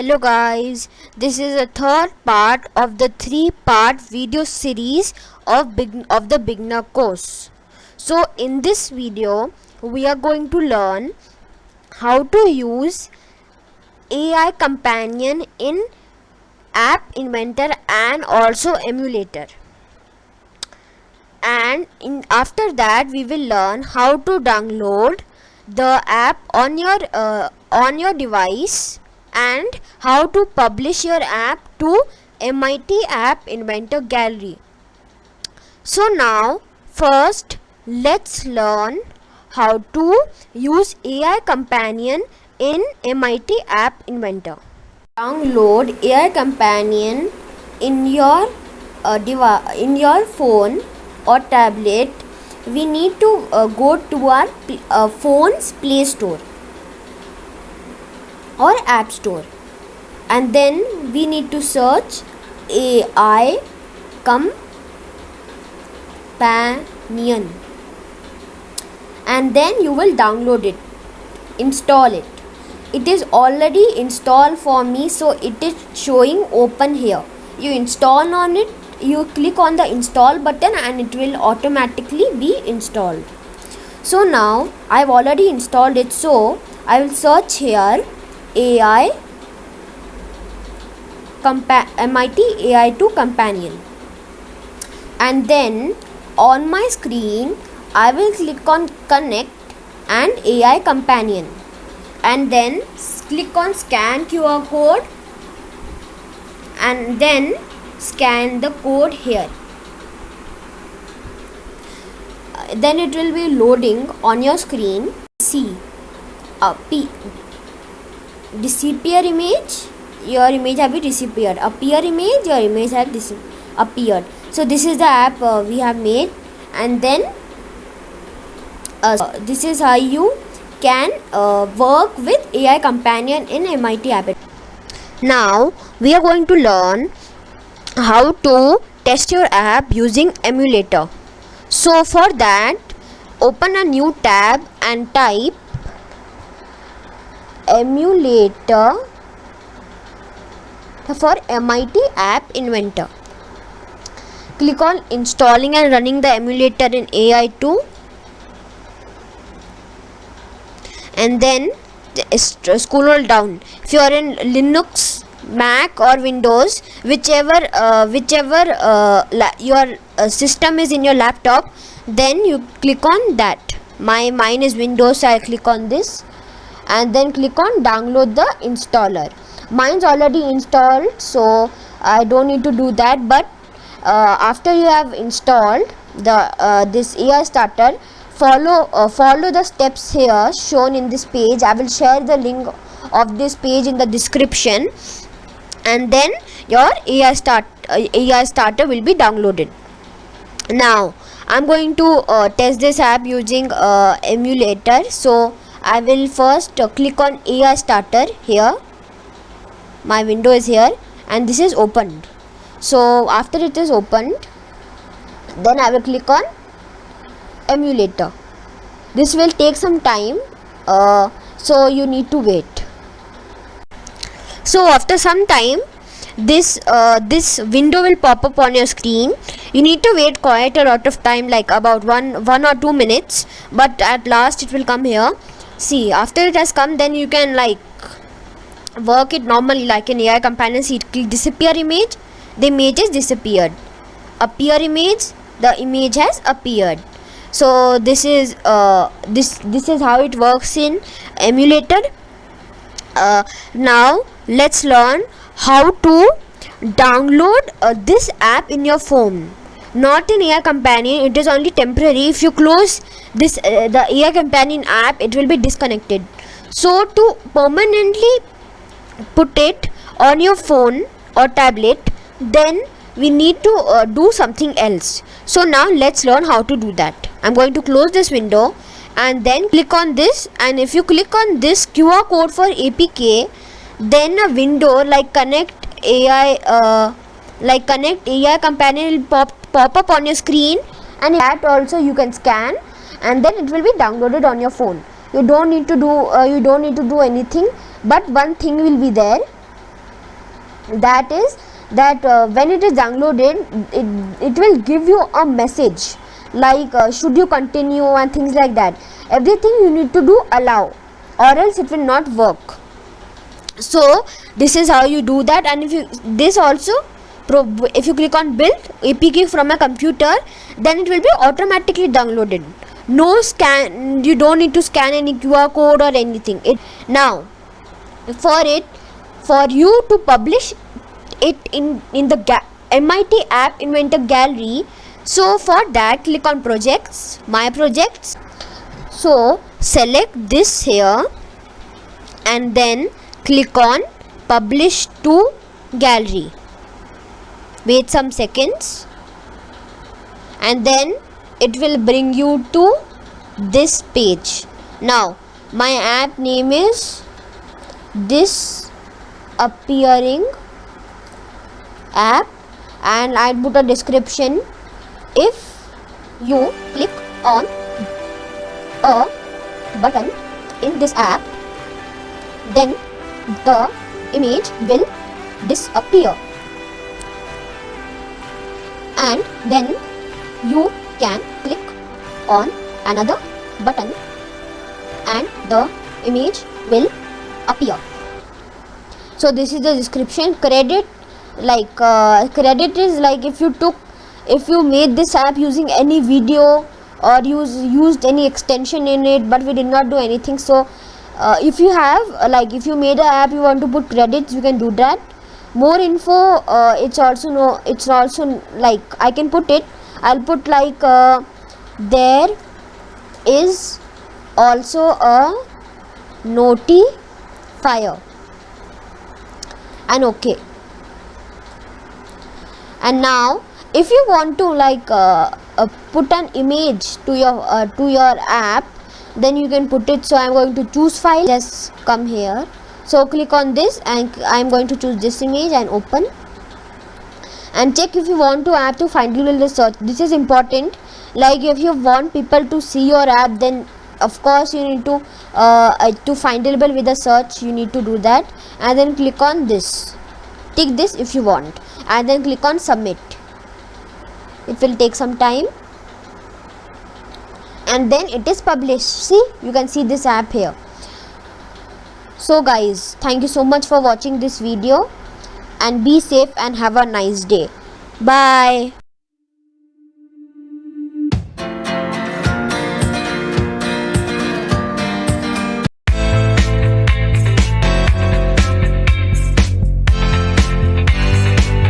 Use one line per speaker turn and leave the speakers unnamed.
Hello guys, this is the third part of the three-part video series of the beginner course. So in this video, we are going to learn how to use AI companion in App Inventor and also emulator. And after that, we will learn how to download the app on your device and how to publish your app to MIT App Inventor Gallery. So now first let's learn how to use AI companion in MIT App Inventor. Download AI companion in your in your phone or tablet. We need to go to our phone's Play Store or App Store, and then we need to search AI companion, and then you will download it, install it. It is already installed for me, so it is showing open here. You install on it, you click on the install button and it will automatically be installed. So now I've already installed it, so I will search here AI MIT AI2 companion, and then on my screen I will click on connect and AI companion, and then click on scan QR code and then scan the code here. Then it will be loading on your screen. See disappear image, your image have disappeared. Appear image, your image have appeared. So this is the app we have made, and then this is how you can work with AI companion in MIT App. Now we are going to learn how to test your app using emulator. So for that, open a new tab and type emulator for MIT App Inventor. Click on installing and running the emulator in AI2, and then scroll down. If you are in Linux, Mac or Windows, whichever your system is in your laptop, then you click on that. Mine is Windows, so I click on this and then click on download the installer. Mine's already installed, so I don't need to do that, but after you have installed the this AI starter, follow the steps here shown in this page. I will share the link of this page in the description, and then your AI starter will be downloaded. Now I'm going to test this app using emulator. So I will first click on AI starter here. My window is here and this is opened. So after it is opened, then I will click on emulator. This will take some time, so you need to wait. So after some time, this window will pop up on your screen. You need to wait quite a lot of time, like about one or 2 minutes, but at last it will come here. See, after it has come, then you can like work it normally like an AI companion. See, click disappear image, the image is disappeared. Appear image, the image has appeared. So this is this is how it works in emulator. Now let's learn how to download this app in your phone. Not in AI companion, it is only temporary. If you close this the AI companion app, it will be disconnected. So to permanently put it on your phone or tablet, then we need to do something else. So now let's learn how to do that. I'm going to close this window and then click on this, and if you click on this QR code for APK, then a window like connect AI companion will pop up on your screen, and that also you can scan, and then it will be downloaded on your phone. You don't need to do anything, but one thing will be there. that is that when it is downloaded, it will give you a message like should you continue and things like that. Everything you need to do allow, or else it will not work. So this is how you do that. And if you this also if you click on build APK from a computer, then it will be automatically downloaded. No scan, you don't need to scan any QR code or anything. Now for you to publish it in the MIT App Inventor Gallery, so for that click on projects, my projects. So select this here and then click on publish to gallery. Wait some seconds and then it will bring you to this page. Now my app name is this appearing app, and I'll put a description. If you click on a button in this app, then the image will disappear, and then you can click on another button and the image will appear. So this is the description. Credit, like credit is like if you made this app using any video or used any extension in it, but we did not do anything. So if you have if you made an app, you want to put credits, you can do that. More info, it's also like I can put it. I'll put like there is also a notifier and okay. And now if you want to put an image to your app, then you can put it. So I'm going to choose file, just come here, so click on this and I'm going to choose this image and open, and check if you want to app to findable in the search. This is important. Like if you want people to see your app, then of course you need to findable with the search, you need to do that. And then click on this, tick this if you want, and then click on submit. It will take some time and then it is published. See, you can see this app here. So guys, thank you so much for watching this video, and be safe and have a nice day. Bye.